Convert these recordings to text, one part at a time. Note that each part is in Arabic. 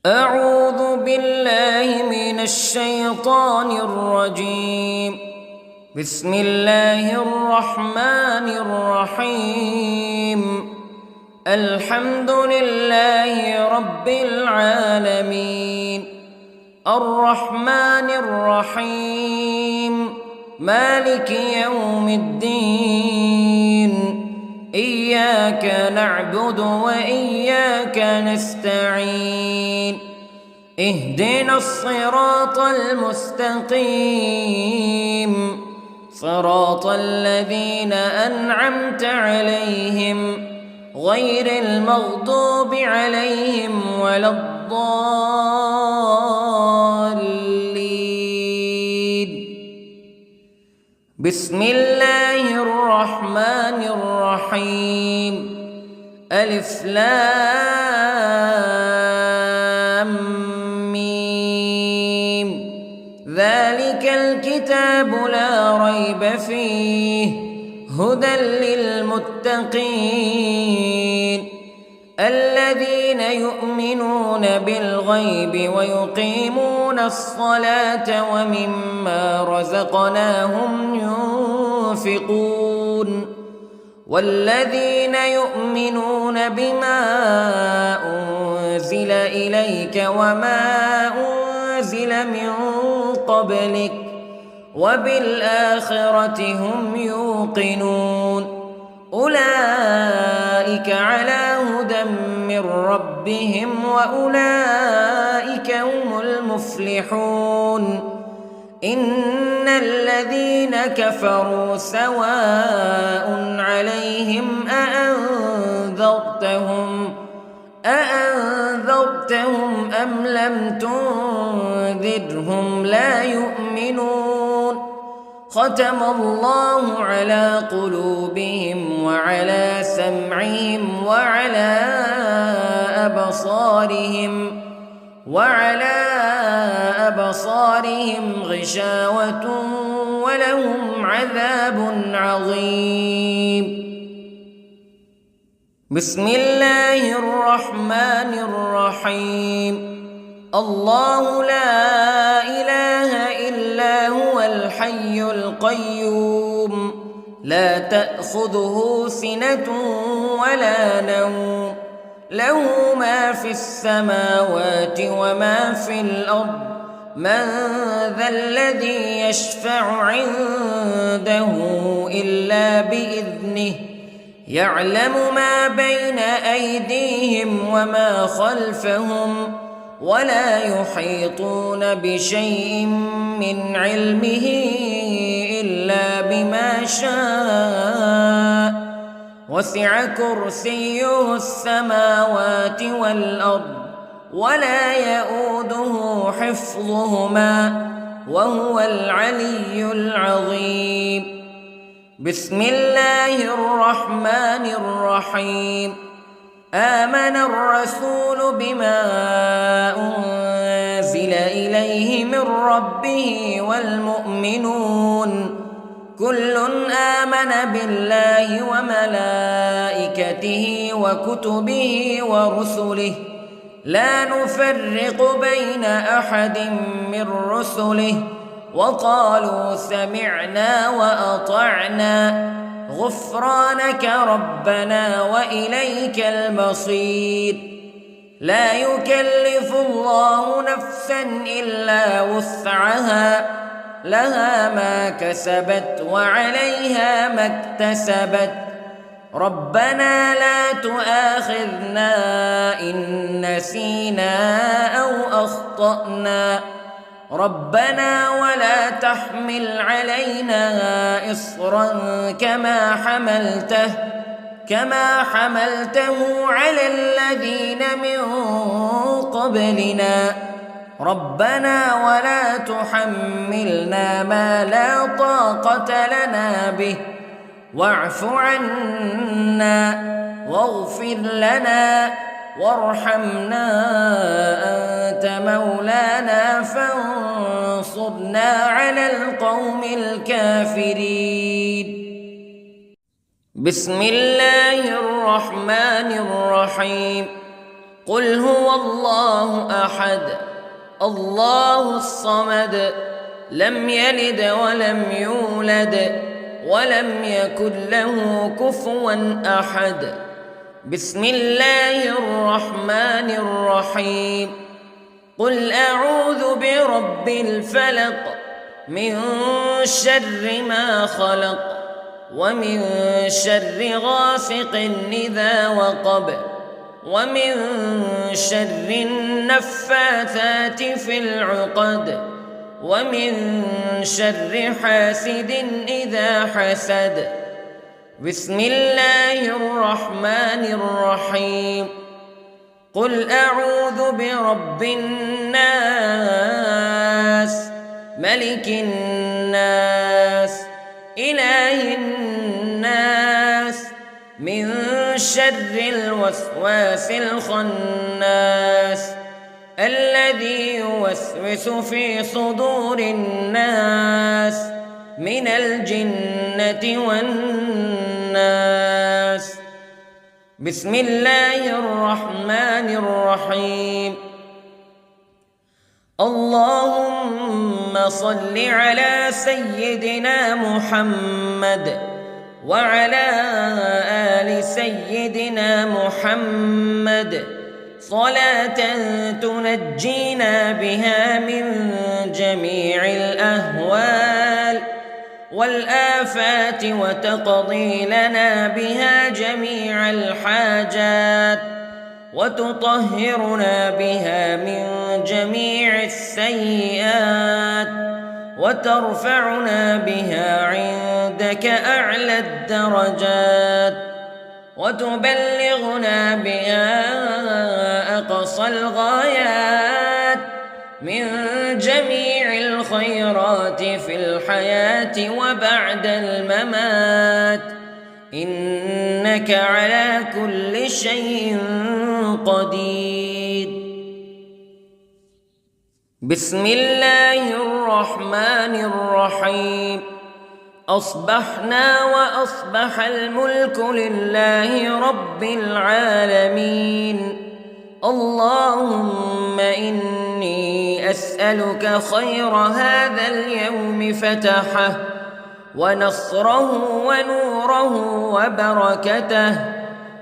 أعوذ بالله من الشيطان الرجيم. بسم الله الرحمن الرحيم. الحمد لله رب العالمين، الرحمن الرحيم، مالك يوم الدين. إياك نعبد وإياك نستعين. اهدنا الصراط المستقيم، صراط الذين أنعمت عليهم غير المغضوب عليهم ولا الضالين. بسم الله الرحمن الرحيم. ألف لام ميم. ذلك الكتاب لا ريب فيه هدى للمتقين الذين يؤمنون بالغيب ويقيمون الصلاة ومما رزقناهم ينفقون والذين يؤمنون بما أنزل إليك وما أنزل من قبلك وبالآخرة هم يوقنون. أولئك على هدى من ربهم وأولئك هم المفلحون. إن الذين كفروا سواء عليهم أأنذرتهم أم لم تنذرهم لا يؤمنون. ختم الله على قلوبهم وعلى سمعهم وعلى أبصارهم غشاوة ولهم عذاب عظيم. بسم الله الرحمن الرحيم. الله لا إله إلا هو الحي القيوم لا تأخذه سنة ولا نوم له ما في السماوات وما في الأرض. من ذا الذي يشفع عنده إلا بإذنه يعلم ما بين أيديهم وما خلفهم ولا يحيطون بشيء من علمه إلا بما شاء. وسع كرسيه السماوات والأرض ولا يؤوده حفظهما وهو العلي العظيم. بسم الله الرحمن الرحيم. آمن الرسول بما أنزل إليه من ربه والمؤمنون كل آمن بالله وملائكته وكتبه ورسله لا نفرق بين أحد من رسله وقالوا سمعنا وأطعنا غفرانك ربنا وإليك المصير. لا يكلف الله نفسا إلا وسعها لها ما كسبت وعليها ما اكتسبت. ربنا لا تؤاخذنا إن نسينا أو أخطأنا ربنا ولا تحمل علينا إصرا كما حملته على الذين من قبلنا ربنا ولا تحملنا ما لا طاقة لنا به واعف عنا واغفر لنا وارحمنا أنت مولانا فانصرنا على القوم الكافرين. بسم الله الرحمن الرحيم. قل هو الله أحد الله الصمد لم يلد ولم يولد ولم يكن له كفوا أحد. بسم الله الرحمن الرحيم. قل أعوذ برب الفلق من شر ما خلق ومن شر غاسق إذا وقب ومن شر النفاثات في العقد ومن شر حاسد إذا حسد. بسم الله الرحمن الرحيم. قل أعوذ برب الناس ملك الناس إله الناس من شر الوسواس الخناس الذي يوسوس في صدور الناس من الجنة والناس. بسم الله الرحمن الرحيم. اللهم صل على سيدنا محمد وعلى آل سيدنا محمد صلاة تنجينا بها من جميع الأهوال والآفات وتقضي لنا بها جميع الحاجات وتطهرنا بها من جميع السيئات وترفعنا بها عندك أعلى الدرجات وتبلغنا بها أقصى الغايات من جميع الخيرات في الحياة وبعد الممات إنك على كل شيء قدير. بسم الله الرحمن الرحيم. أصبحنا وأصبح الملك لله رب العالمين. اللهم إني أسألك خير هذا اليوم فتحه ونصره ونوره وبركته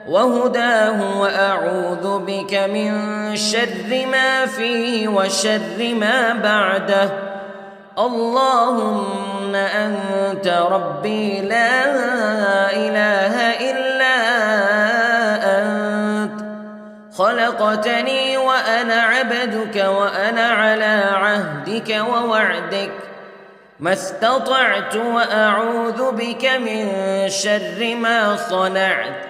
وهداه وأعوذ بك من شر ما فيه وشر ما بعده. اللهم أنت ربي لا إله إلا أنت خلقتني وأنا عبدك وأنا على عهدك ووعدك ما استطعت وأعوذ بك من شر ما صنعت.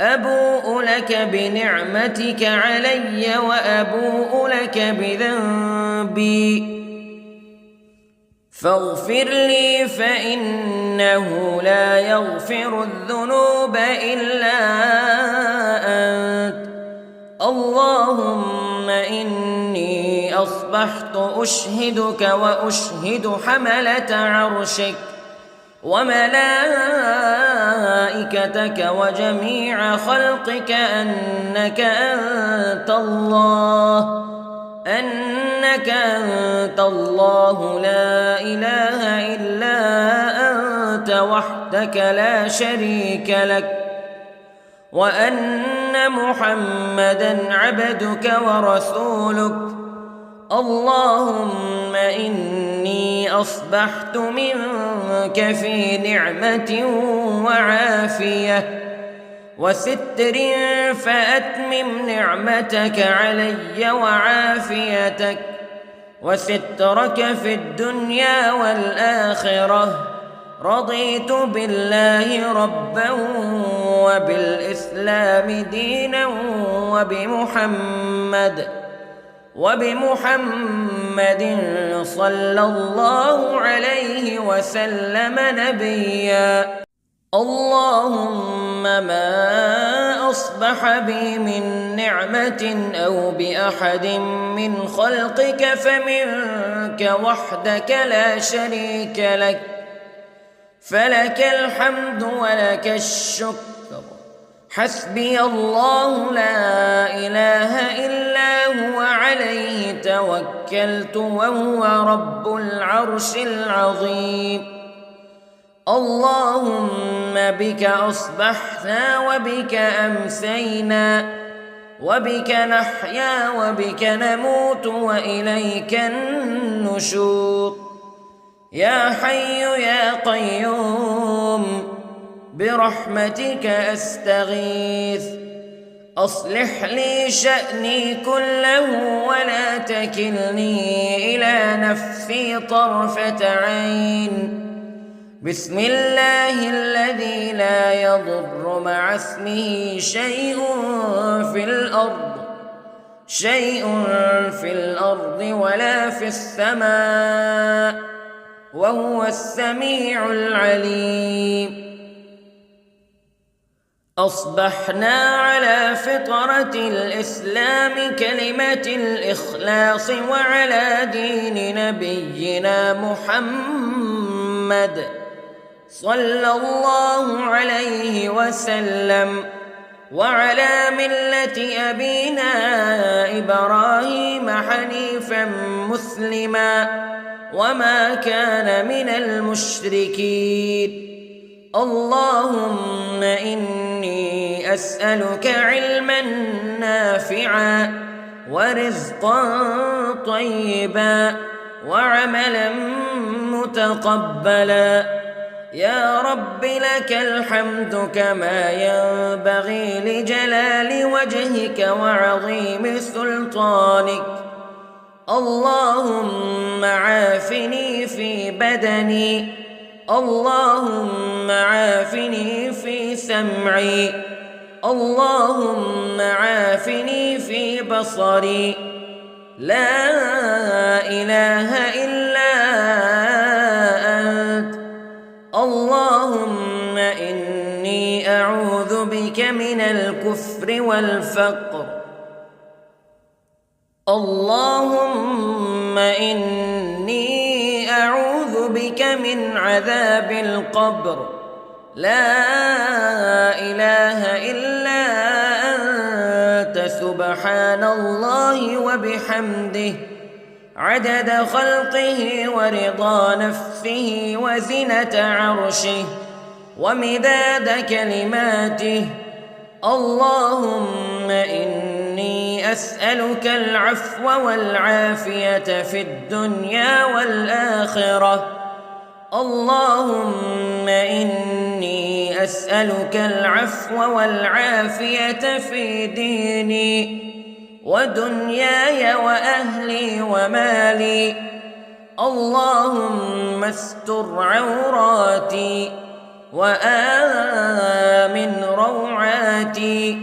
أبوء لك بنعمتك علي وأبوء لك بذنبي فاغفر لي فإنه لا يغفر الذنوب إلا أنت. اللهم إني أصبحت أشهدك وأشهد حملة عرشك وملائكتك وجميع خلقك أنك أنت الله لا إله إلا أنت وحدك لا شريك لك وأن محمدًا عبدك ورسولك. اللهم إني أصبحت منك في نعمة وعافية وستر فأتمم نعمتك علي وعافيتك وسترك في الدنيا والآخرة. رضيت بالله ربا وبالإسلام دينا وبمحمد صلى الله عليه وسلم نبيا. اللهم ما أصبح بي من نعمة أو بأحد من خلقك فمنك وحدك لا شريك لك فلك الحمد ولك الشكر حسبي الله لا إله إلا هو عليه توكلت وهو رب العرش العظيم. اللهم بك أصبحنا وبك أمسينا وبك نحيا وبك نموت وإليك النشور. يا حي يا قيوم برحمتك أستغيث، أصلح لي شأني كله ولا تكلني إلى نفسي طرفة عين. بسم الله الذي لا يضر مع اسمه شيء في الأرض ولا في السماء وهو السميع العليم. أصبحنا على فطرة الإسلام كلمة الإخلاص وعلى دين نبينا محمد صلى الله عليه وسلم وعلى ملة أبينا إبراهيم حنيفا مسلما وما كان من المشركين. اللهم إني أسألك علما نافعا ورزقا طيبا وعملا متقبلا. يا رب لك الحمد كما ينبغي لجلال وجهك وعظيم سلطانك. اللهم عافني في بدني، اللهم عافني في سمعي، اللهم عافني في بصري. لا إله إلا أنت. اللهم إني أعوذ بك من الكفر والفقر. اللهم إني أعوذ بك من عذاب القبر. لا إله إلا أنت سبحان الله وبحمده عدد خلقه ورضا نفسه وزنة عرشه ومداد كلماته. اللهم إني أسألك العفو والعافية في الدنيا والآخرة. اللهم إني أسألك العفو والعافية في ديني ودنياي وأهلي ومالي. اللهم استر عوراتي وآمن روعاتي.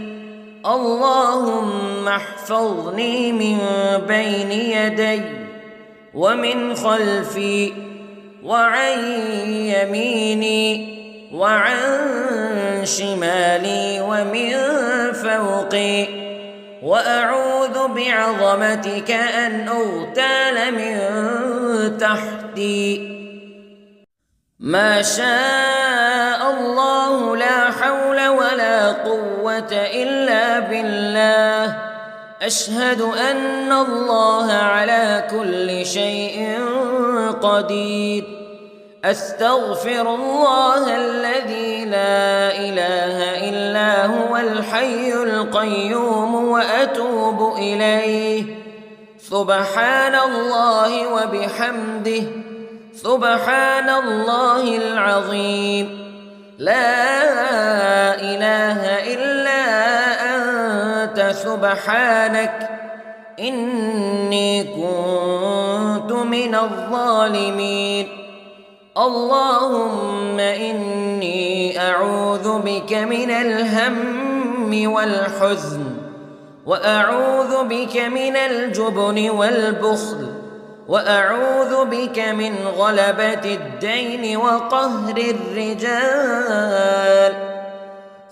اللهم احفظني من بين يدي ومن خلفي وعن يميني وعن شمالي ومن فوقي، وأعوذ بعظمتك أن أغتال من تحتي. ما شاء الله لا حول ولا قوة إلا بالله. أشهد أن الله على كل شيء قدير. أستغفر الله الذي لا إله إلا هو الحي القيوم وأتوب إليه. سبحان الله وبحمده سبحان الله العظيم. لا إله إلا أنت سبحانك إني كنت من الظالمين. اللهم إني أعوذ بك من الهم والحزن، وأعوذ بك من الجبن والبخل، وأعوذ بك من غلبة الدين وقهر الرجال.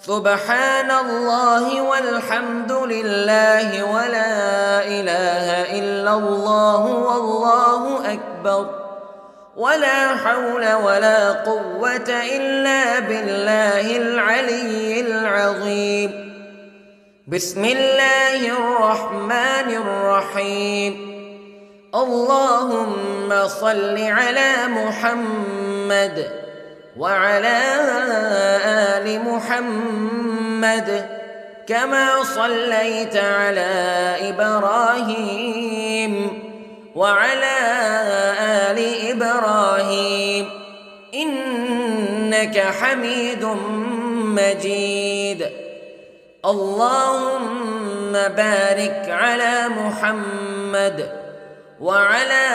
سبحان الله والحمد لله ولا إله إلا الله والله أكبر. ولا حول ولا قوة إلا بالله العلي العظيم. بسم الله الرحمن الرحيم. اللهم صل على محمد وعلى آل محمد كما صليت على إبراهيم وعلى آل إبراهيم إنك حميد مجيد. اللهم بارك على محمد وعلى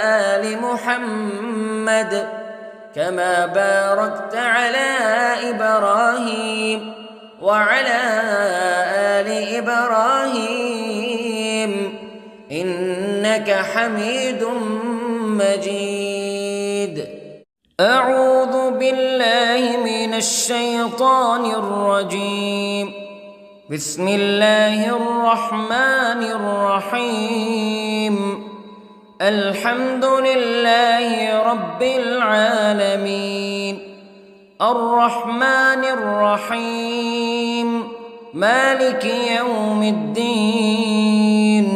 آل محمد كما باركت على إبراهيم وعلى آل إبراهيم إنك حميد مجيد. أعوذ بالله من الشيطان الرجيم. بسم الله الرحمن الرحيم. الحمد لله رب العالمين الرحمن الرحيم مالك يوم الدين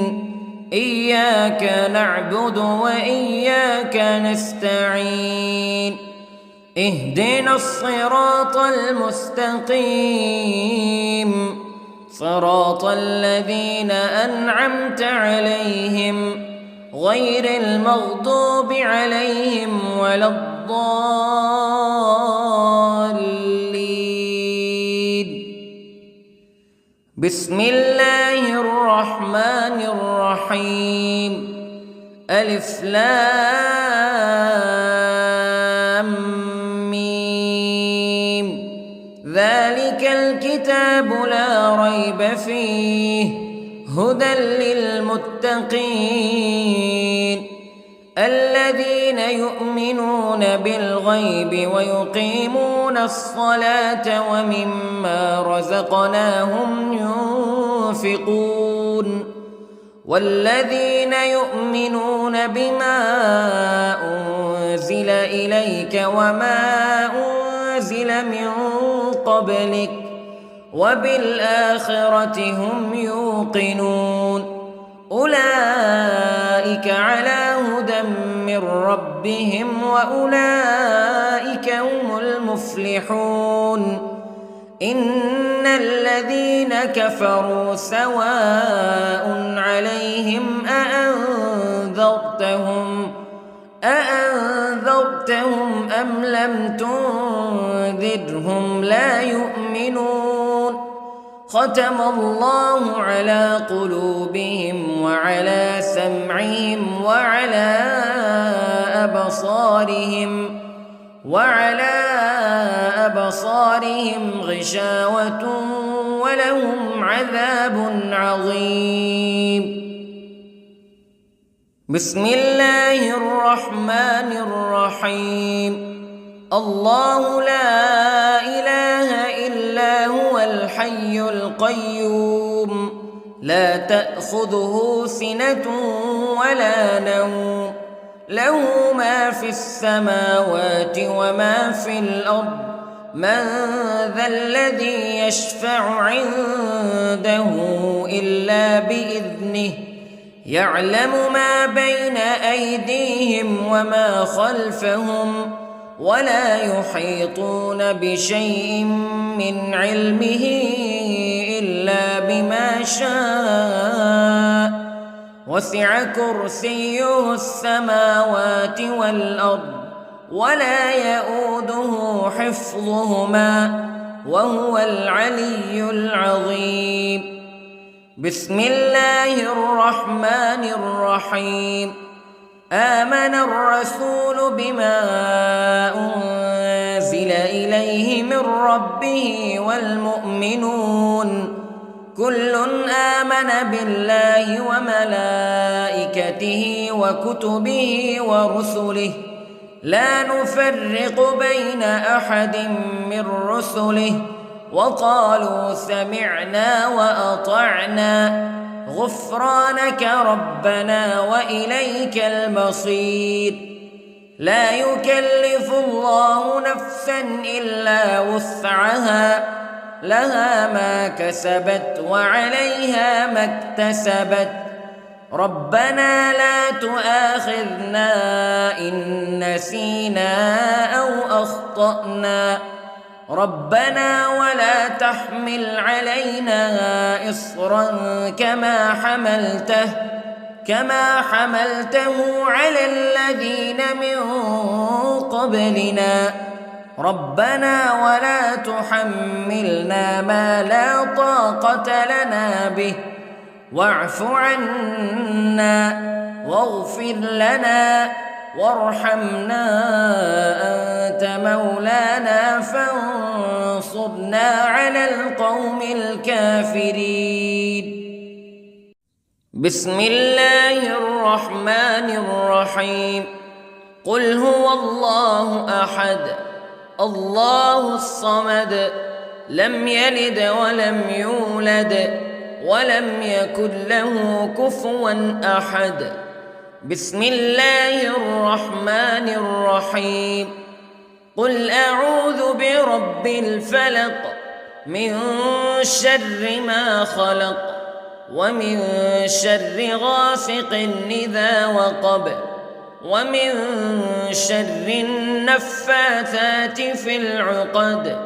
إياك نعبد وإياك نستعين اهدنا الصراط المستقيم صراط الذين أنعمت عليهم غير المغضوب عليهم ولا الضالين. بسم الله الرحمن الرحيم. ألف لام ميم. ذلك الكتاب لا ريب فيه هدى للمتقين الذين يؤمنون بالغيب ويقيمون الصلاة ومما رزقناهم ينفقون والذين يؤمنون بما أنزل إليك وما أنزل من قبلك وبالآخرة هم يوقنون أولئك على هدى من ربهم وأولئك هم المفلحون. إن الذين كفروا سواء عليهم أأنذرتهم أم لم تنذرهم لا يؤمنون. ختم الله على قلوبهم وعلى سمعهم وعلى أبصارهم غشاوة ولهم عذاب عظيم. بسم الله الرحمن الرحيم. الله لا إله إلا هو الحي القيوم لا تأخذه سنة ولا نوم له ما في السماوات وما في الأرض من ذا الذي يشفع عنده إلا بإذنه يعلم ما بين أيديهم وما خلفهم ولا يحيطون بشيء من علمه إلا بما شاء وسع كرسيه السماوات والأرض ولا يؤوده حفظهما وهو العلي العظيم. بسم الله الرحمن الرحيم. آمن الرسول بما أنزل إليه من ربه والمؤمنون كل آمن بالله وملائكته وكتبه ورسله لا نفرق بين أحد من رسله وقالوا سمعنا وأطعنا غفرانك ربنا وإليك المصير. لا يكلف الله نفسا إلا وسعها لها ما كسبت وعليها ما اكتسبت ربنا لا تؤاخذنا إن نسينا أو أخطأنا ربنا ولا تحمل علينا إصرا كما حملته على الذين من قبلنا ربنا ولا تحملنا ما لا طاقة لنا به واعف عنا واغفر لنا وارحمنا أنت مولانا فانصرنا على القوم الكافرين. بسم الله الرحمن الرحيم. قل هو الله أحد الله الصمد لم يلد ولم يولد ولم يكن له كفوا أحد. بسم الله الرحمن الرحيم. قل أعوذ برب الفلق من شر ما خلق ومن شر غاسق إذا وقب ومن شر النفاثات في العقد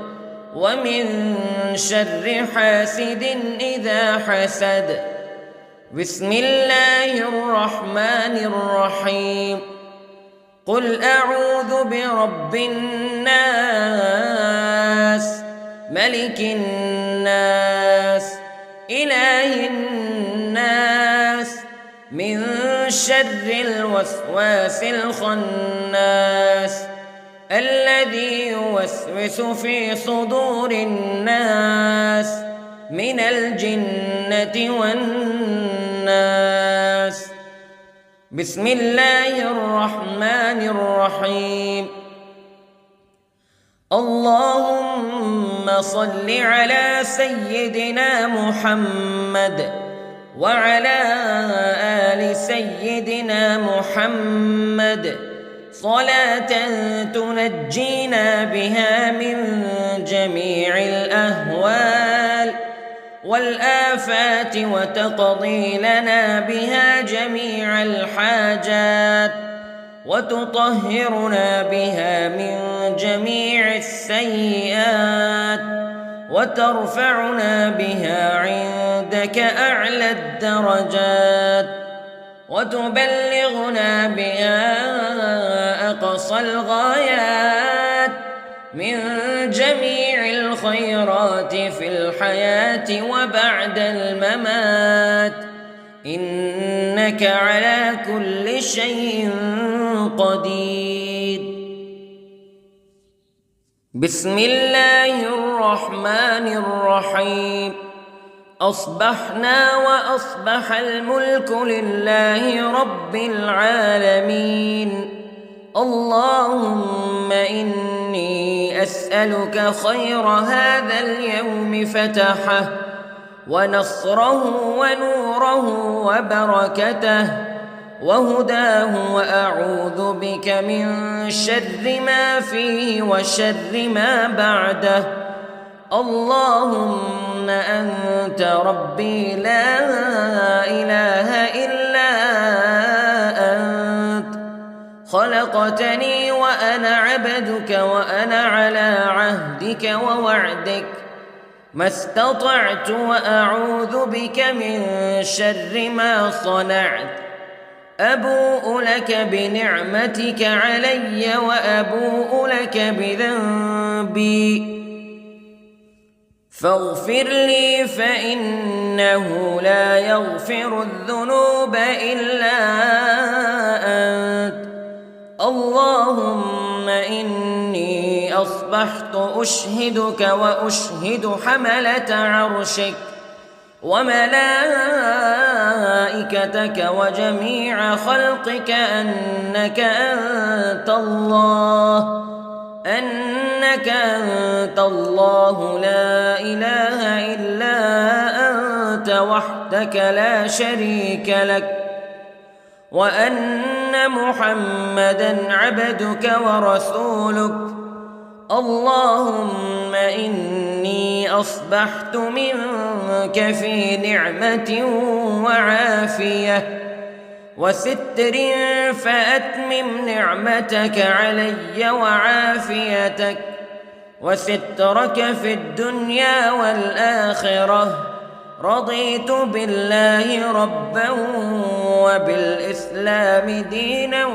ومن شر حاسد إذا حسد. بسم الله الرحمن الرحيم. قل أعوذ برب الناس ملك الناس إله الناس من شر الوسواس الخناس الذي يوسوس في صدور الناس من الجنة والناس. بسم الله الرحمن الرحيم. اللهم صل على سيدنا محمد وعلى آل سيدنا محمد صلاة تنجينا بها من جميع الأهوال والآفات وتقضي لنا بها جميع الحاجات وتطهرنا بها من جميع السيئات وترفعنا بها عندك أعلى الدرجات وتبلغنا بها أقصى الغايات من جميع الخيرات في الحياة وبعد الممات إنك على كل شيء قدير. بسم الله الرحمن الرحيم. أصبحنا وأصبح الملك لله رب العالمين. اللهم إني أسألك خير هذا اليوم فتحه ونصره ونوره وبركته وهداه وأعوذ بك من شر ما فيه وشر ما بعده. اللهم أنت ربي لا إله إلا أنت خلقتني وأنا عبدك وأنا على عهدك ووعدك ما استطعت وأعوذ بك من شر ما صنعت. أبوء لك بنعمتك علي وأبوء لك بذنبي فاغفر لي فإنه لا يغفر الذنوب إلا أنت. اللهم إني أصبحت أشهدك وأشهد حملة عرشك وملائكتك وجميع خلقك أنك أنت الله لا إله إلا أنت وحدك لا شريك لك وأن محمدًا عبدك ورسولك. اللهم إني أصبحت منك في نعمة وعافية وستر، فأتمم نعمتك علي وعافيتك وسترك في الدنيا والآخرة. رضيت بالله ربا وبالإسلام دينا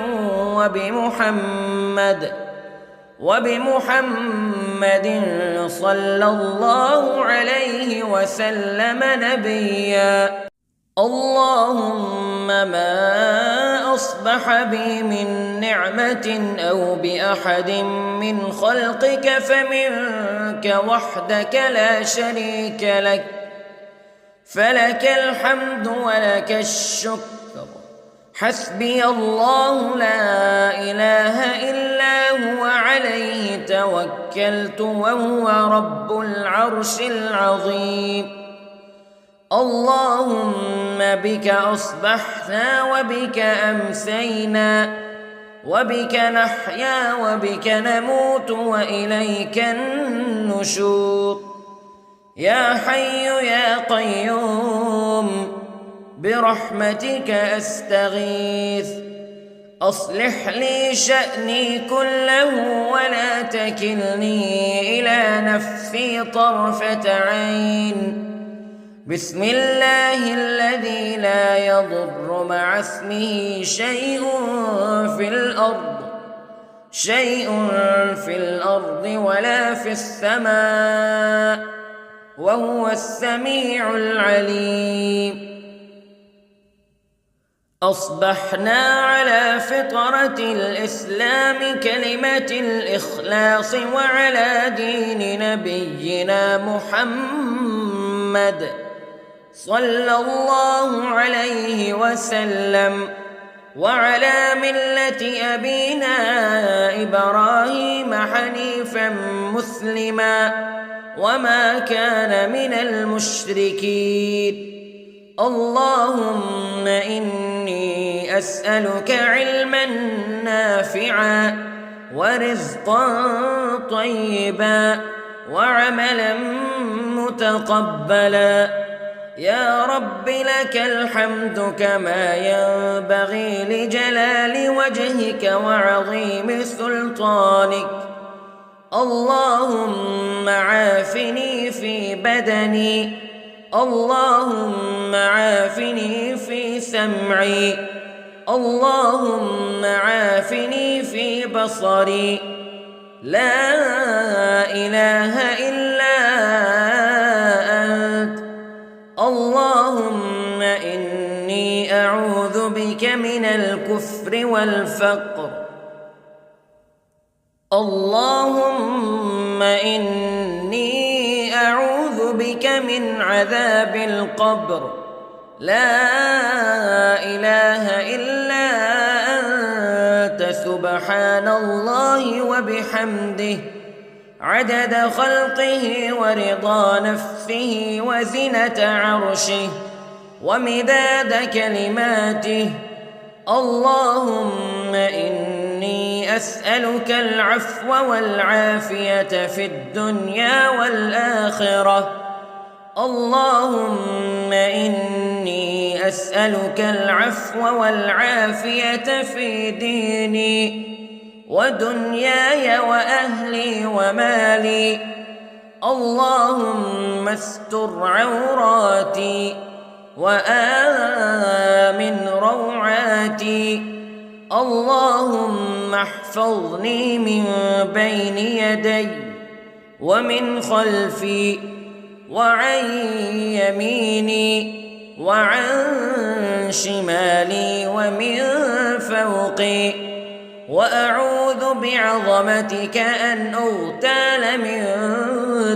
وبمحمد صلى الله عليه وسلم نبيا. اللهم ما أصبح بي من نعمة أو بأحد من خلقك فمنك وحدك لا شريك لك، فلك الحمد ولك الشكر. حسبي الله لا إله إلا هو عليه توكلت وهو رب العرش العظيم. اللهم بك أصبحنا وبك أمسينا وبك نحيا وبك نموت وإليك النشور. يا حي يا قيوم برحمتك أستغيث، أصلح لي شأني كله ولا تكلني إلى نفسي طرفة عين. بسم الله الذي لا يضر مع اسمه شيء في الأرض ولا في السماء، وهو السميع العليم. أصبحنا على فطرة الإسلام كلمة الإخلاص وعلى دين نبينا محمد صلى الله عليه وسلم، وعلى ملة أبينا إبراهيم حنيفا مسلما وما كان من المشركين. اللهم إني أسألك علما نافعا ورزقا طيبا وعملا متقبلا. يا رب لك الحمد كما ينبغي لجلال وجهك وعظيم سلطانك. اللهم عافني في بدني، اللهم عافني في سمعي، اللهم عافني في بصري. لا إله إلا أنت. اللهم إني أعوذ بك من الكفر والفقر. اللهم إني أعوذ بك من عذاب القبر. لا إله إلا أنت سبحان الله وبحمده عدد خلقه ورضا نفسه وزنة عرشه ومداد كلماته. اللهم إني أسألك العفو والعافية في الدنيا والآخرة. اللهم إني أسألك العفو والعافية في ديني ودنياي وأهلي ومالي. اللهم استر عوراتي وآمن روعاتي. اللهم احفظني من بين يدي ومن خلفي وعن يميني وعن شمالي ومن فوقي، وأعوذ بعظمتك أن أغتال من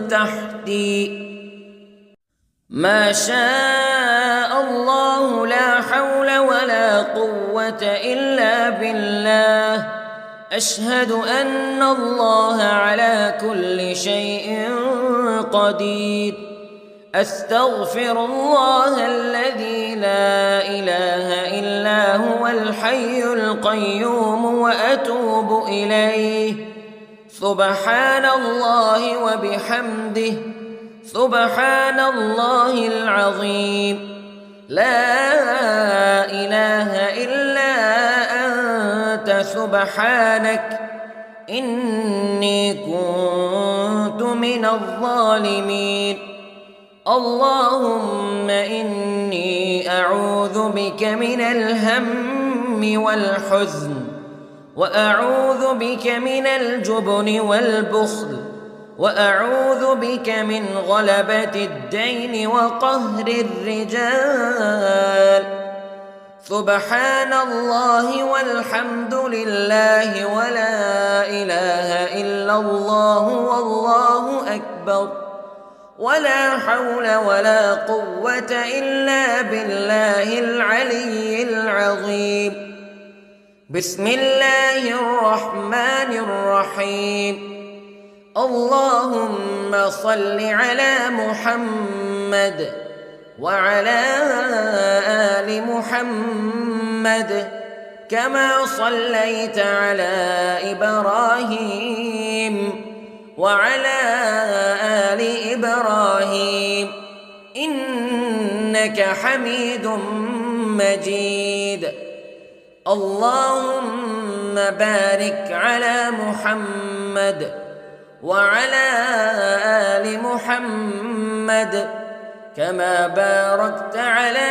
تحتي. ما شاء الله لا حول ولا قوة إلا بالله. أشهد أن الله على كل شيء قدير. أستغفر الله الذي لا إله إلا هو الحي القيوم وأتوب إليه. سبحان الله وبحمده، سبحان الله العظيم. لا إله إلا أنت سبحانك إني كنت من الظالمين. اللهم إني أعوذ بك من الهم والحزن، وأعوذ بك من الجبن والبخل، وأعوذ بك من غلبة الدين وقهر الرجال. سبحان الله والحمد لله ولا إله إلا الله والله أكبر، ولا حول ولا قوة إلا بالله العلي العظيم. بسم الله الرحمن الرحيم. اللهم صل على محمد وعلى آل محمد كما صليت على إبراهيم وعلى آل إبراهيم إنك حميد مجيد. اللهم بارك على محمد وعلى آل محمد كما باركت على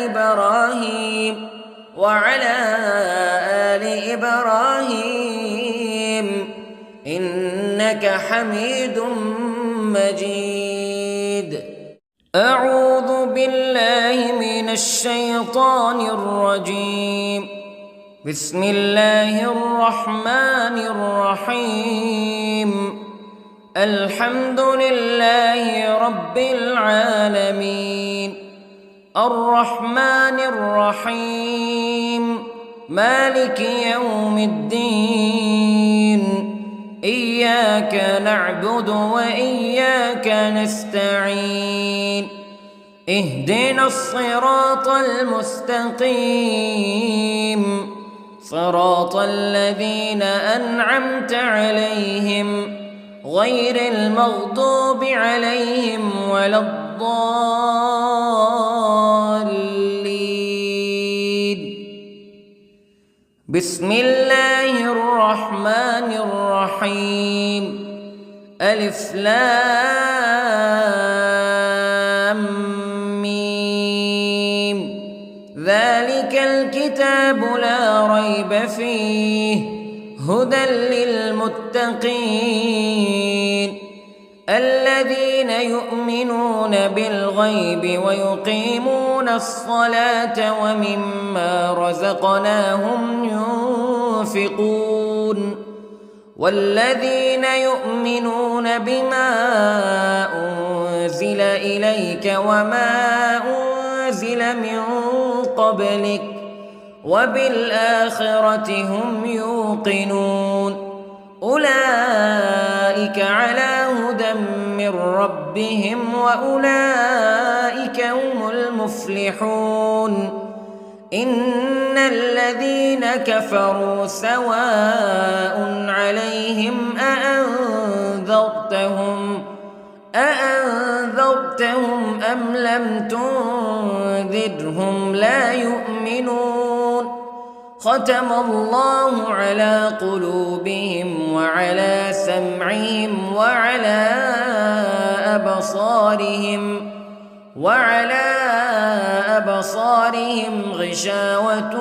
إبراهيم وعلى آل إبراهيم إنك حميد مجيد. أعوذ بالله من الشيطان الرجيم. بسم الله الرحمن الرحيم. الحمد لله رب العالمين، الرحمن الرحيم، مالك يوم الدين. إياك نعبد وإياك نستعين. اهدنا الصراط المستقيم، صراط الذين أنعمت عليهم غير المغضوب عليهم ولا الضالين. بسم الله الرحمن الرحيم. ألف لام ميم. ذلك الكتاب لا ريب فيه هدى للمتقين الذين يؤمنون بالغيب ويقيمون الصلاة ومما رزقناهم ينفقون والذين يؤمنون بما أنزل إليك وما أنزل من قبلك وبالآخرة هم يوقنون أولئك على هدى من ربهم وأولئك هم المفلحون. إن الذين كفروا سواء عليهم أأنذرتهم أم لم تنذرهم لا يؤمنون. ختم الله على قلوبهم وعلى سمعهم وعلى أبصارهم غشاوة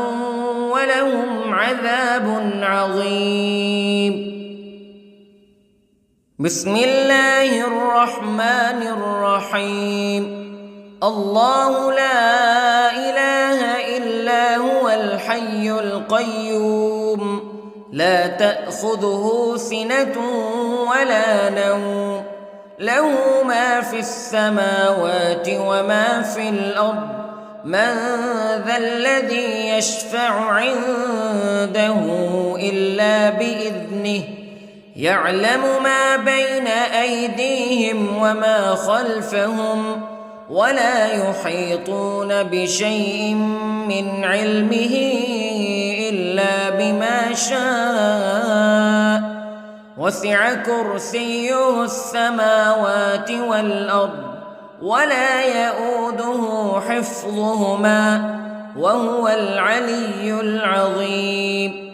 ولهم عذاب عظيم. بسم الله الرحمن الرحيم. الله لا إله إلا هو الحي القيوم لا تأخذه سنة ولا نوم له ما في السماوات وما في الأرض من ذا الذي يشفع عنده إلا بإذنه يعلم ما بين أيديهم وما خلفهم ولا يحيطون بشيء من علمه إلا بما شاء وسع كرسيه السماوات والأرض ولا يؤوده حفظهما وهو العلي العظيم.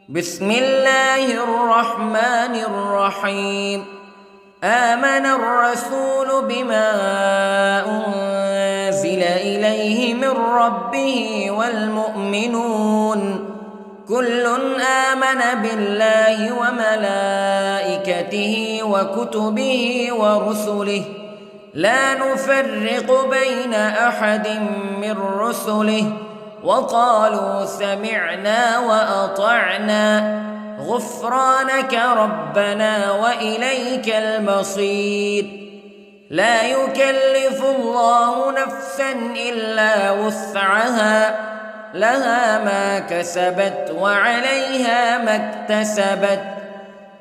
بسم الله الرحمن الرحيم. آمن الرسول بما أنزل إليه من ربه والمؤمنون كل آمن بالله وملائكته وكتبه ورسله لا نفرق بين أحد من رسله وقالوا سمعنا وأطعنا غفرانك ربنا وإليك المصير. لا يكلف الله نفسا إلا وسعها لها ما كسبت وعليها ما اكتسبت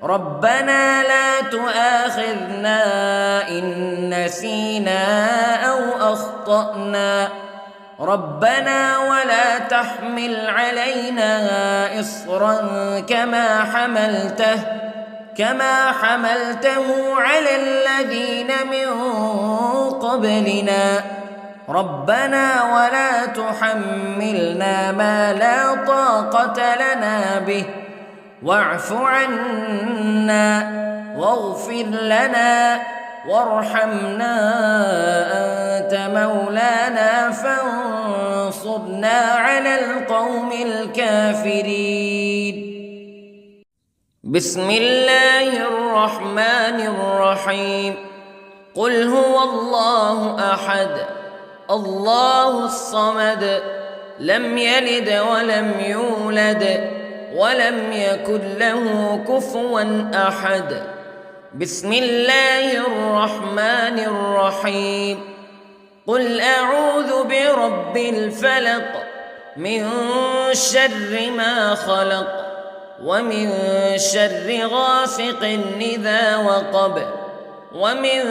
ربنا لا تؤاخذنا إن نسينا أو أخطأنا ربنا ولا تحمل علينا إصرا كما حملته على الذين من قبلنا ربنا ولا تحملنا ما لا طاقة لنا به واعف عنا واغفر لنا وارحمنا أنت مولانا فانصرنا على القوم الكافرين. بسم الله الرحمن الرحيم. قل هو الله أحد الله الصمد لم يلد ولم يولد ولم يكن له كفوا أحد. بسم الله الرحمن الرحيم. قل أعوذ برب الفلق من شر ما خلق ومن شر غاسق إذا وقب ومن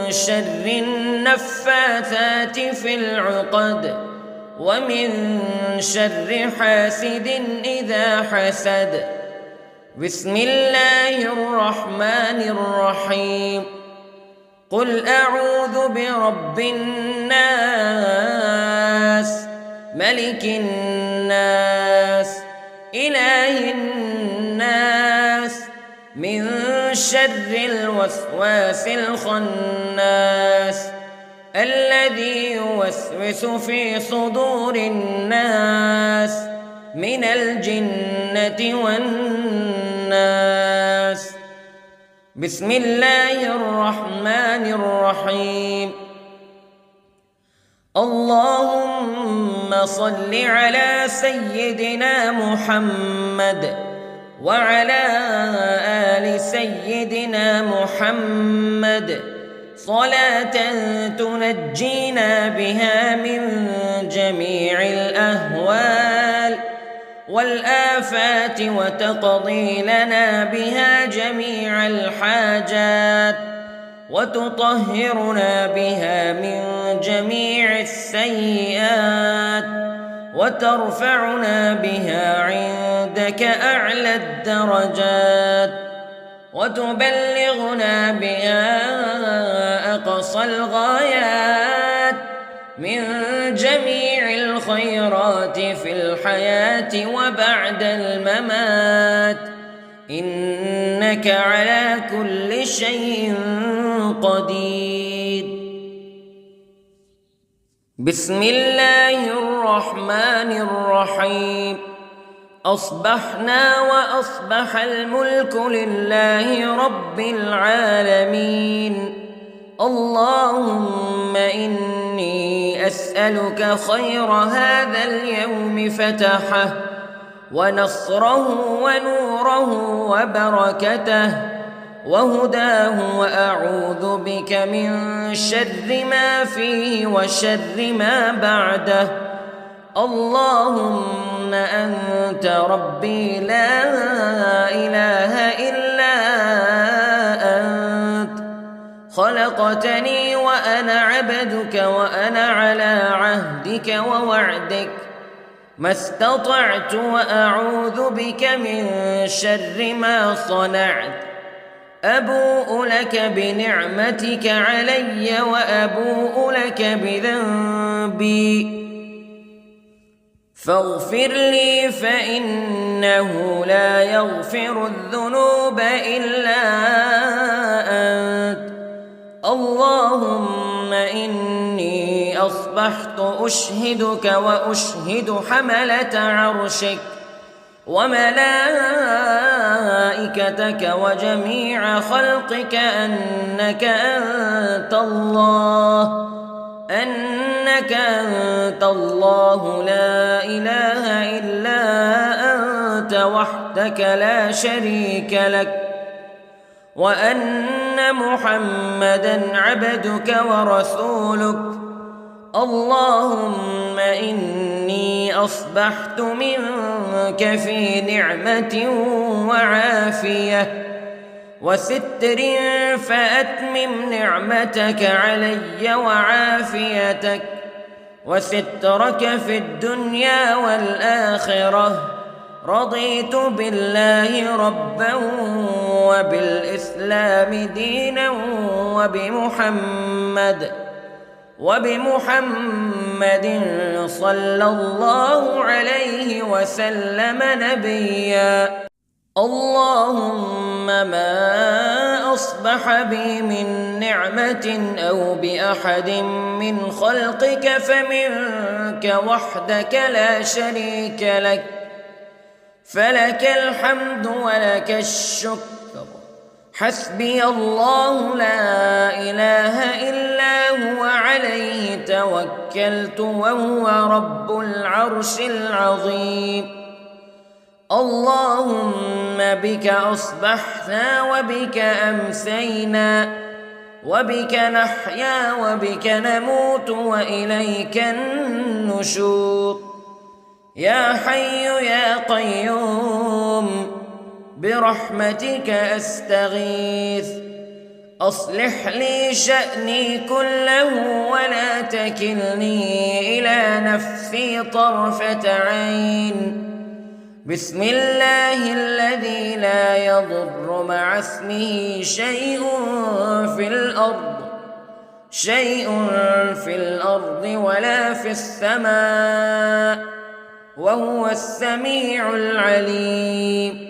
شر النفاثات في العقد ومن شر حاسد إذا حسد. بسم الله الرحمن الرحيم. قل أعوذ برب الناس ملك الناس إله الناس من شر الوسواس الخناس الذي يوسوس في صدور الناس من الجنة والناس. بسم الله الرحمن الرحيم. اللهم صل على سيدنا محمد وعلى آل سيدنا محمد صلاة تنجينا بها من جميع الأهوال والآفات وتقضي لنا بها جميع الحاجات وتطهرنا بها من جميع السيئات وترفعنا بها عندك أعلى الدرجات وتبلغنا بها أقصى الغايات من جميع الخيرات في الحياة وبعد الممات إنك على كل شيء قدير. بسم الله الرحمن الرحيم. أصبحنا وأصبح الملك لله رب العالمين. اللهم إني أسألك خير هذا اليوم فتحه ونصره ونوره وبركته وهداه وأعوذ بك من شر ما فيه وشر ما بعده. اللهم أنت ربي لا إله إلا أنت خلقتني وأنا عبدك وأنا على عهدك ووعدك ما استطعت وأعوذ بك من شر ما صنعت أبوء لك بنعمتك علي وأبوء لك بذنبي فاغفر لي فإنه لا يغفر الذنوب إلا أنت اللهم إني أصبحت أشهدك وأشهد حملة عرشك وملائكتك وجميع خلقك أنك أنت الله لا إله إلا أنت وحدك لا شريك لك وأن محمدًا عبدك ورسولك اللهم إني أصبحت منك في نعمة وعافية وستر فأتمم نعمتك علي وعافيتك وسترك في الدنيا والآخرة رضيت بالله ربا وبالإسلام دينا وبمحمد صلى الله عليه وسلم نبيا اللهم ما أصبح بي من نعمة أو بأحد من خلقك فمنك وحدك لا شريك لك فلك الحمد ولك الشكر حسبي الله لا إله إلا هو عليه توكلت وهو رب العرش العظيم اللهم بك أصبحنا وبك أمسينا وبك نحيا وبك نموت وإليك النشور يا حي يا قيوم برحمتك أستغيث أصلح لي شأني كله ولا تكلني إلى نفسي طرفة عين بسم الله الذي لا يضر مع اسمه شيء في الأرض ولا في السماء وهو السميع العليم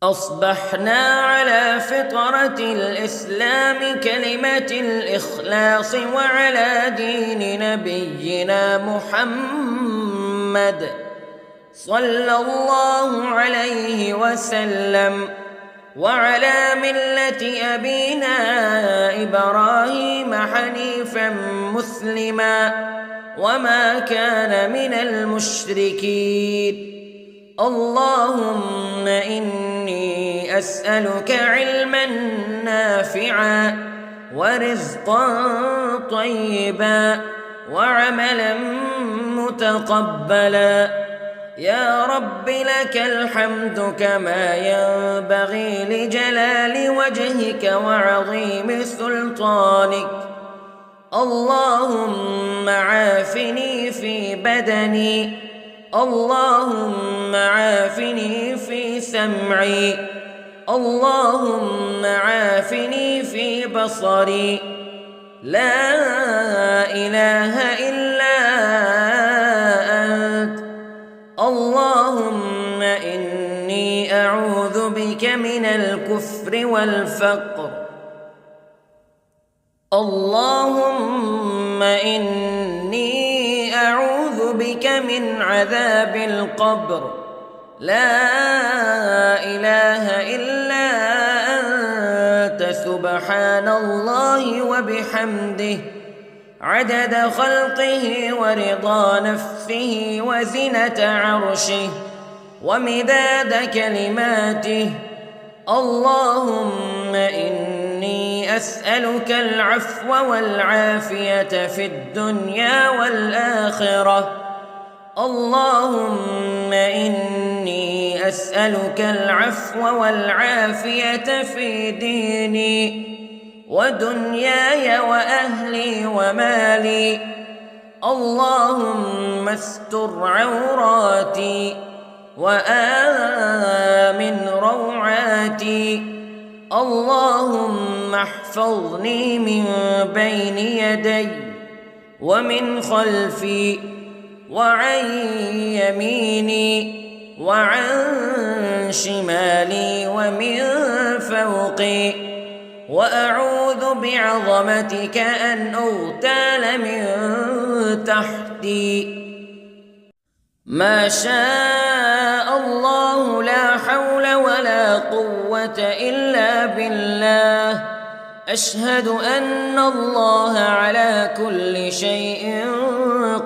أصبحنا على فطرة الإسلام كلمة الإخلاص وعلى دين نبينا محمد صلى الله عليه وسلم وعلى ملة أبينا إبراهيم حنيفا مسلما وما كان من المشركين اللهم إني أسألك علما نافعا ورزقا طيبا وعملا متقبلا يا رب لك الحمد كما ينبغي لجلال وجهك وعظيم سلطانك اللهم عافني في بدني اللهم عافني في سمعي اللهم عافني في بصري لا إله إلا أنت اللهم إني أعوذ بك من الكفر والفقر اللهم إني أعوذ بك من عذاب القبر لا إله إلا أنت سبحان الله وبحمده عدد خلقه ورضا نفسه وزنة عرشه ومداد كلماته اللهم إني أسألك العفو والعافية في الدنيا والآخرة اللهم إني إني أسألك العفو والعافية في ديني ودنياي وأهلي ومالي. اللهم استر عوراتي وآمن روعاتي. اللهم احفظني من بين يدي ومن خلفي وعن يميني وعن شمالي ومن فوقي. وأعوذ بعظمتك أن أغتال من تحتي. ما شاء الله لا حول ولا قوة إلا بالله. أشهد أن الله على كل شيء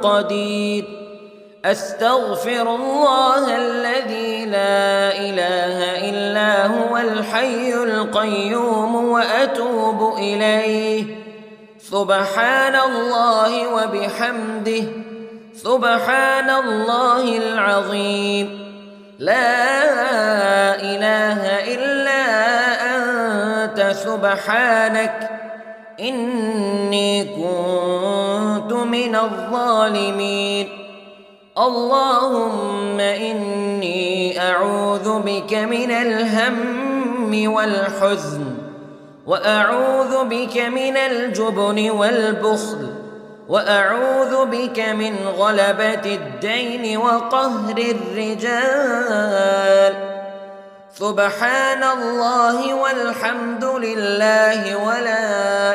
قدير. أستغفر الله الذي لا إله إلا هو الحي القيوم وأتوب إليه. سبحان الله وبحمده سبحان الله العظيم. لا إله إلا أنت سبحانك إني كنت من الظالمين. اللهم إني أعوذ بك من الهم والحزن وأعوذ بك من الجبن والبخل وأعوذ بك من غلبة الدين وقهر الرجال. سبحان الله والحمد لله ولا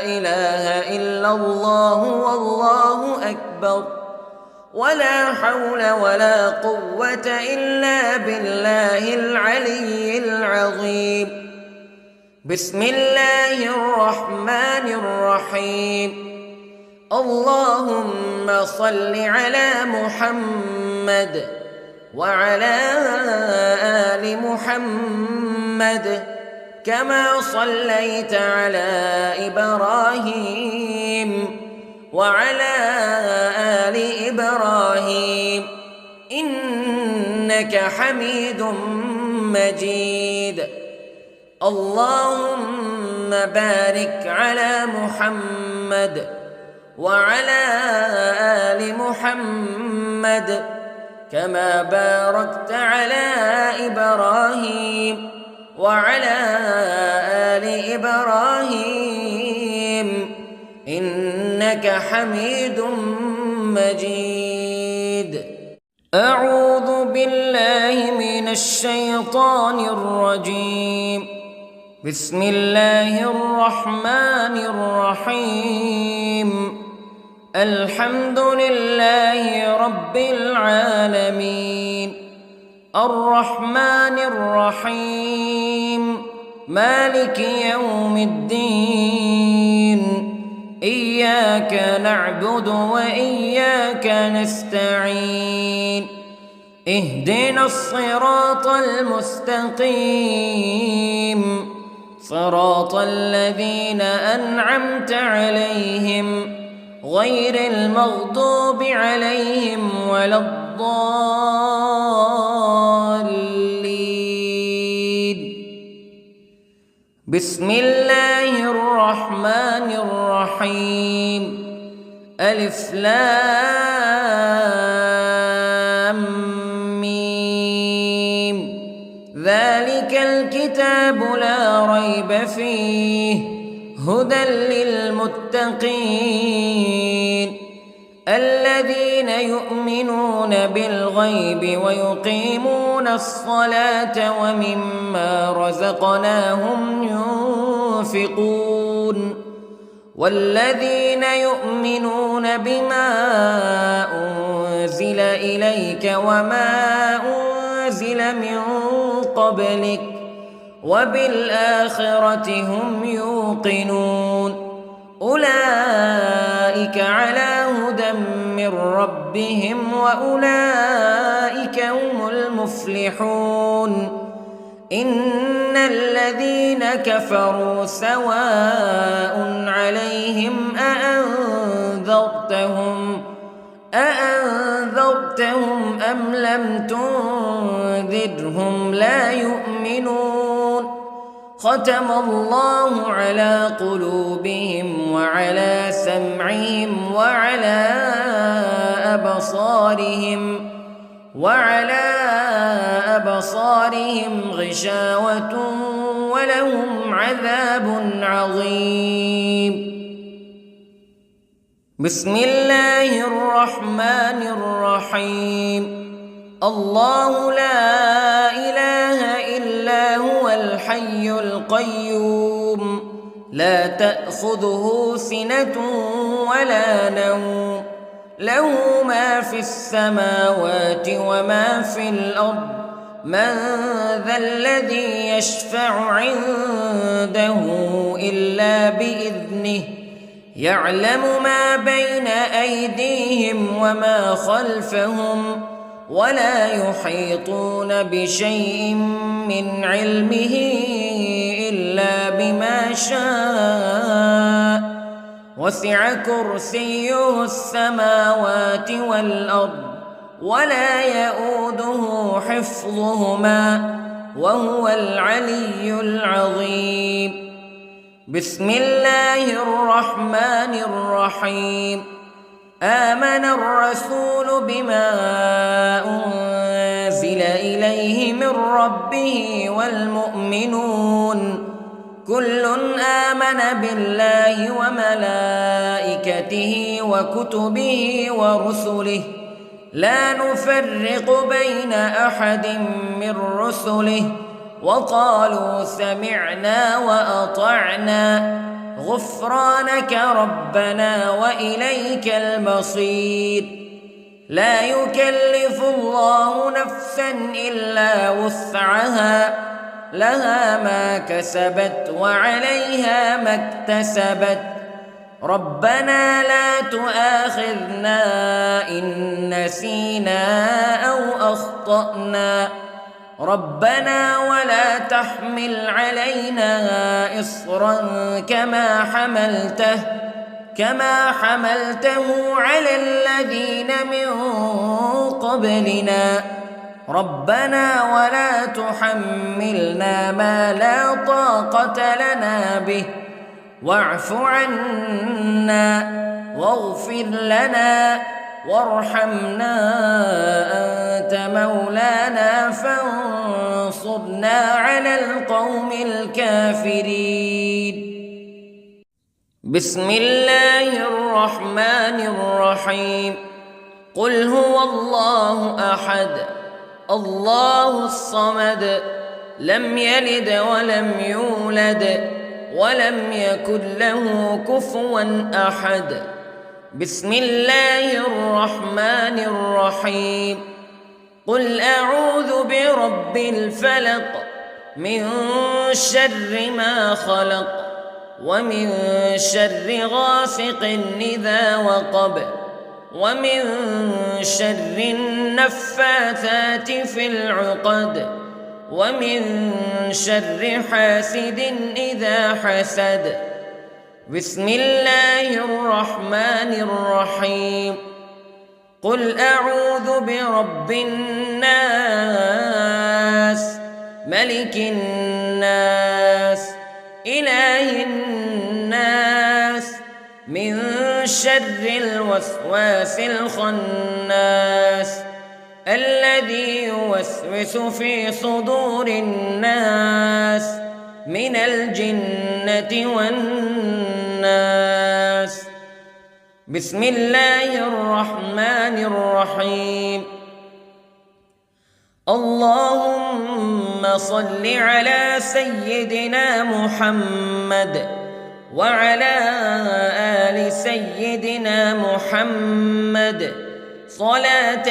إله إلا الله والله أكبر ولا حول ولا قوة إلا بالله العلي العظيم. بسم الله الرحمن الرحيم. اللهم صل على محمد وعلى آل محمد كما صليت على إبراهيم وعلى آل إبراهيم إنك حميد مجيد. اللهم بارك على محمد وعلى آل محمد كما باركت على إبراهيم وعلى آل إبراهيم إنك حميد مجيد. أعوذ بالله من الشيطان الرجيم. بسم الله الرحمن الرحيم. الحمد لله رب العالمين الرحمن الرحيم مالك يوم الدين. إياك نعبد وإياك نستعين. اهدنا الصراط المستقيم صراط الذين أنعمت عليهم غير المغضوب عليهم ولا الضالين. بسم الله الرحمن الرحيم. ألف لام ميم. ذلك الكتاب لا ريب فيه هدى للمتقين الذين يؤمنون بالغيب ويقيمون الصلاة ومما رزقناهم ينفقون والذين يؤمنون بما أنزل إليك وما أنزل من قبلك وبالآخرة هم يوقنون أولئك على هدى من ربهم وأولئك هم المفلحون. إن الذين كفروا سواء عليهم أأنذرتهم أم لم تنذرهم لا يؤمنون ختم الله على قلوبهم وعلى سمعهم وعلى أبصارهم غشاوة ولهم عذاب عظيم. بسم الله الرحمن الرحيم. الله لا إله إلا هو الحي القيوم لا تأخذه سنة ولا نوم له ما في السماوات وما في الأرض من ذا الذي يشفع عنده إلا بإذنه يعلم ما بين أيديهم وما خلفهم ولا يحيطون بشيء من علمه إلا بما شاء وسع كرسيه السماوات والأرض ولا يؤوده حفظهما وهو العلي العظيم. بسم الله الرحمن الرحيم. آمن الرسول بما أنزل إليه من ربه والمؤمنون كل آمن بالله وملائكته وكتبه ورسله لا نفرق بين أحد من رسله وقالوا سمعنا وأطعنا غفرانك ربنا وإليك المصير. لا يكلف الله نفسا إلا وسعها لها ما كسبت وعليها ما اكتسبت ربنا لا تؤاخذنا إن نسينا أو أخطأنا ربنا ولا تحمل علينا إصرا كما حملته على الذين من قبلنا ربنا ولا تحملنا ما لا طاقة لنا به واعف عنا واغفر لنا وارحمنا أنت مولانا فانصرنا على القوم الكافرين. بسم الله الرحمن الرحيم. قل هو الله أحد الله الصمد لم يلد ولم يولد ولم يكن له كفوا أحد. بسم الله الرحمن الرحيم. قل أعوذ برب الفلق من شر ما خلق ومن شر غاسق إذا وقب ومن شر النفاثات في العقد ومن شر حاسد إذا حسد. بسم الله الرحمن الرحيم. قل أعوذ برب الناس ملك الناس إله الناس من شر الوسواس الخناس الذي يوسوس في صدور الناس من الجنة والناس. بسم الله الرحمن الرحيم. اللهم صل على سيدنا محمد وعلى آل سيدنا محمد صلاة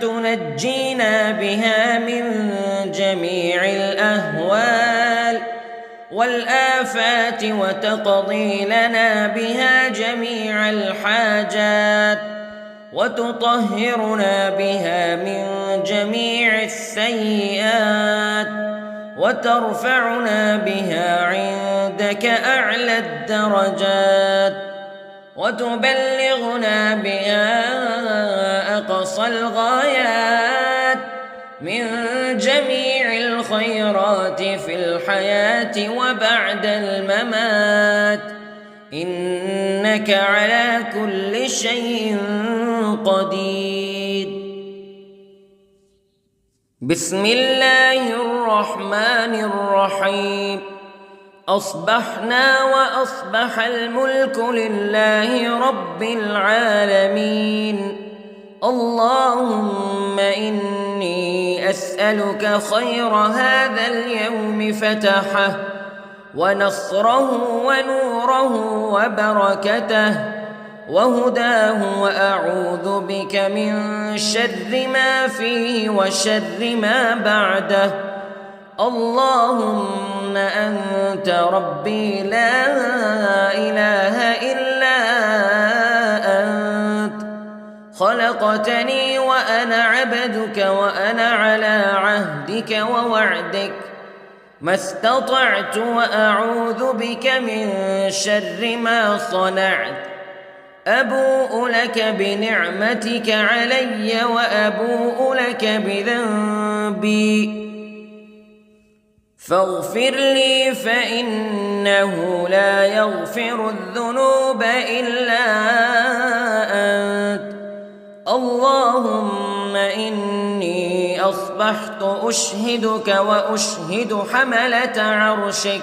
تنجينا بها من جميع الأهوال والآفات وتقضي لنا بها جميع الحاجات وتطهرنا بها من جميع السيئات وترفعنا بها عندك أعلى الدرجات وتبلغنا بها أقصى الغايات من جميع الخيرات في الحياة وبعد الممات، إنك على كل شيء قدير. بسم الله الرحمن الرحيم. أصبحنا وأصبح الملك لله رب العالمين. اللهم إني أسألك خير هذا اليوم فتحه ونصره ونوره وبركته وهداه، وأعوذ بك من شر ما فيه وشر ما بعده. اللهم أنت ربي لا إله إلا أنت، خلقتني وأنا عبدك وأنا على عهدك ووعدك ما استطعت، وأعوذ بك من شر ما صنعت. أبوء لك بنعمتك علي وأبوء لك بذنبي فاغفر لي، فإنه لا يغفر الذنوب إلا أنت. اللهم إني أصبحت أشهدك وأشهد حملة عرشك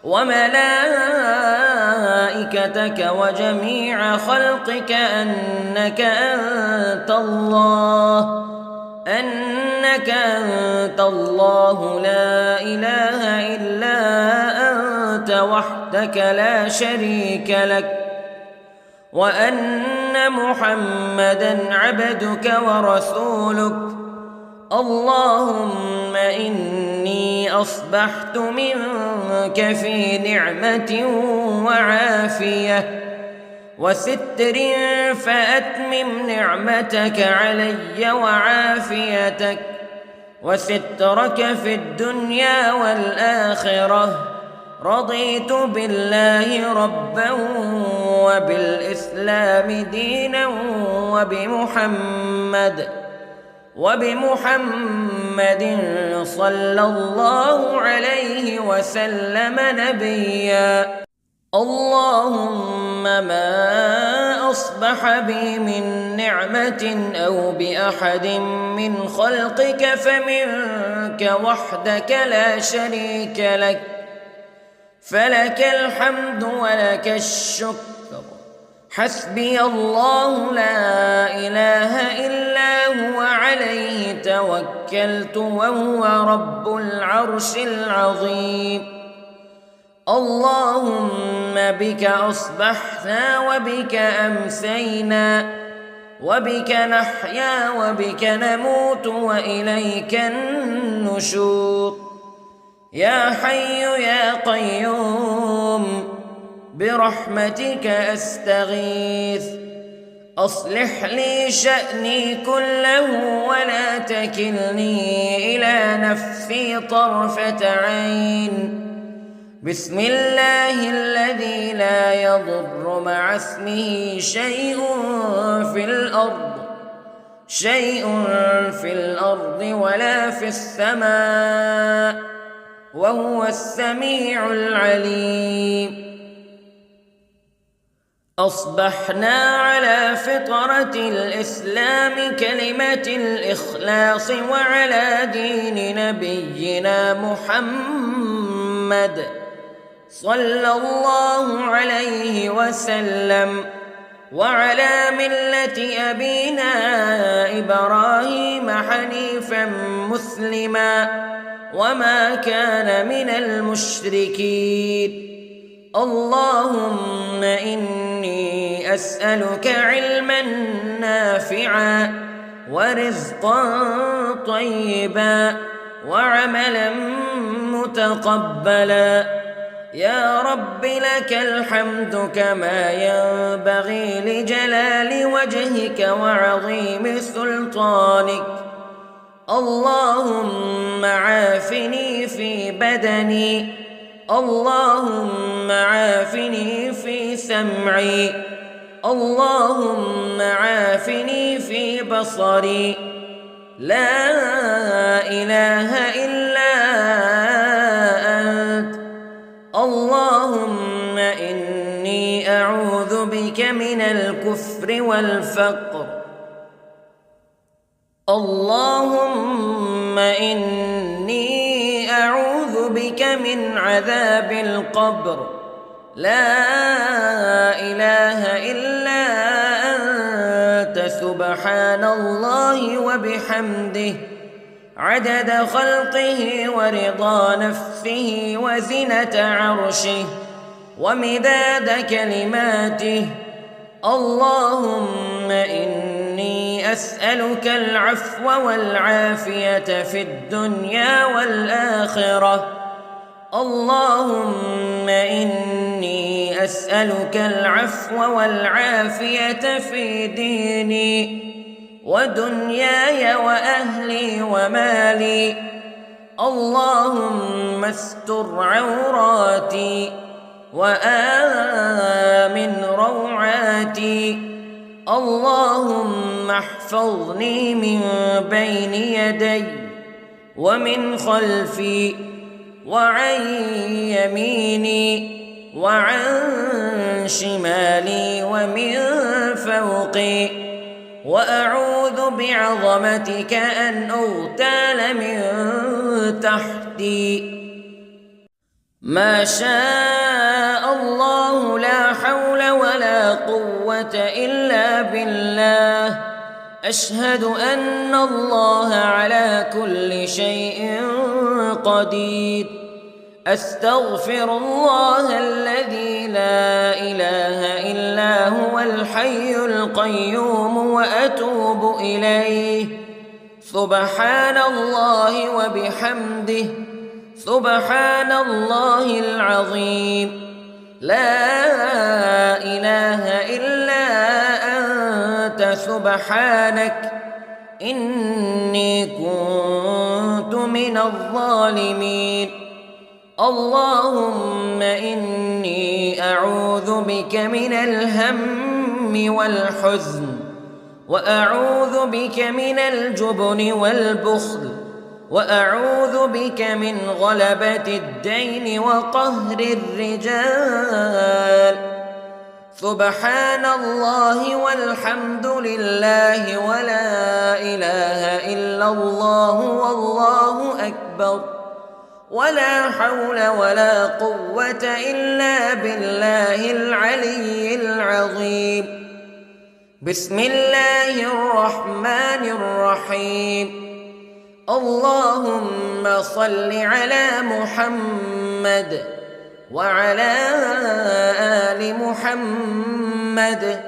وملائكتك وجميع خلقك أنك أنت الله لا إله إلا أنت وحدك لا شريك لك، وأن محمدًا عبدك ورسولك. اللهم إني أصبحت منك في نعمة وعافية وستر، فأتمم نعمتك علي وعافيتك وسترك في الدنيا والآخرة. رضيت بالله ربا وبالإسلام دينا وبمحمد صلى الله عليه وسلم نبيا. اللهم ما أصبح بي من نعمة أو بأحد من خلقك فمنك وحدك لا شريك لك، فلك الحمد ولك الشكر. حسبي الله لا إله إلا هو عليه توكلت وهو رب العرش العظيم. اللهم بك أصبحنا وبك أمسينا وبك نحيا وبك نموت وإليك النشور. يا حي يا قيوم برحمتك أستغيث، أصلح لي شأني كله ولا تكلني إلى نفسي طرفة عين. بسم الله الذي لا يضر مع اسمه شيء في الأرض ولا في السماء، وهو السميع العليم. أصبحنا على فطرة الإسلام كلمة الإخلاص وعلى دين نبينا محمد صلى الله عليه وسلم، وعلى ملة أبينا إبراهيم حنيفا مسلما وما كان من المشركين. اللهم إني أسألك علما نافعا ورزقا طيبا وعملا متقبلا. يا رب لك الحمد كما ينبغي لجلال وجهك وعظيم سلطانك. اللهم عافني في بدني، اللهم عافني في سمعي، اللهم عافني في بصري. لا إله إلا أنت. اللهم إني أعوذ بك من الكفر والفقر. اللهم إني أعوذ بك من عذاب القبر. لا إله إلا أنت سبحان الله وبحمده عدد خلقه ورضا نفسه وزنة عرشه ومداد كلماته. اللهم إني أسألك العفو والعافية في الدنيا والآخرة. اللهم إني أسألك العفو والعافية في ديني ودنياي وأهلي ومالي. اللهم استر عوراتي وآمن روعاتي. اللهم احفظني من بين يدي ومن خلفي وعن يميني وعن شمالي ومن فوقي. وأعوذ بعظمتك أن أغتال من تحتي. ما شاء الله لا حول ولا قوة إلا بالله. أشهد أن الله على كل شيء قدير. أستغفر الله الذي لا إله إلا هو الحي القيوم وأتوب إليه. سبحان الله وبحمده سبحان الله العظيم. لا إله إلا أنت سبحانك إني كنت من الظالمين. اللهم إني أعوذ بك من الهم والحزن وأعوذ بك من الجبن والبخل وأعوذ بك من غلبة الدين وقهر الرجال. سبحان الله والحمد لله ولا إله إلا الله والله أكبر ولا حول ولا قوة إلا بالله العلي العظيم. بسم الله الرحمن الرحيم. اللهم صل على محمد وعلى آل محمد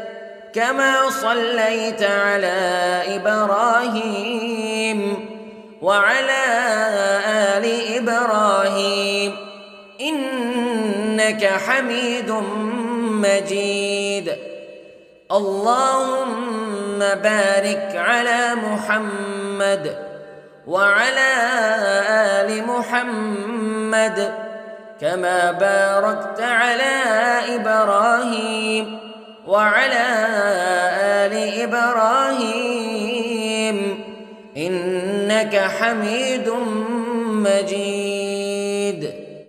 كما صليت على إبراهيم وعلى آل إبراهيم إنك حميد مجيد. اللهم بارك على محمد وعلى آل محمد كما باركت على إبراهيم وعلى آل إبراهيم إنك حميد مجيد.